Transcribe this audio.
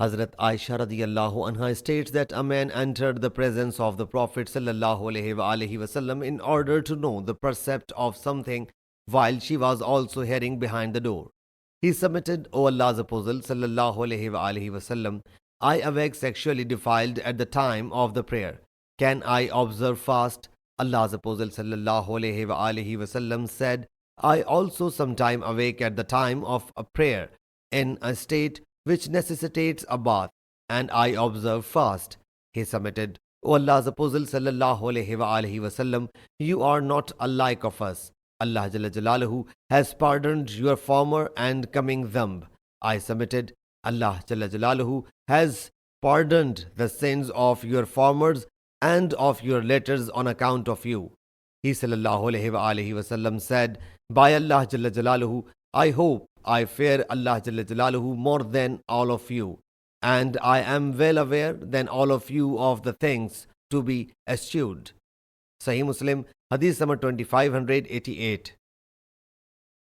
Hazrat Aisha radiyallahu anha states that a man entered the presence of the Prophet sallallahu alaihi wasallam in order to know the percept of something while she was also hearing behind the door. He submitted, O Allah's Apostle sallallahu alaihi wasallam, I awake sexually defiled at the time of the prayer. Can I observe fast? Allah's Apostle sallallahu alaihi wasallam said, I also sometime awake at the time of a prayer in a state which necessitates a bath, and I observe fast. He submitted, O Allah's Apostle sallallahu alaihi wasallam, you are not alike of us. Allah Jalla Jalaluhu has pardoned your former and coming dhanb. I submitted, Allah Jalla Jalaluhu has pardoned the sins of your formers and of your laters on account of you. He sallallahu alaihi wasallam said, by Allah Jalla Jalaluhu, I hope I fear Allah Jalla Jalaluhu more than all of you, and I am well aware than all of you of the things to be eschewed. Sahih Muslim Hadees number 2588.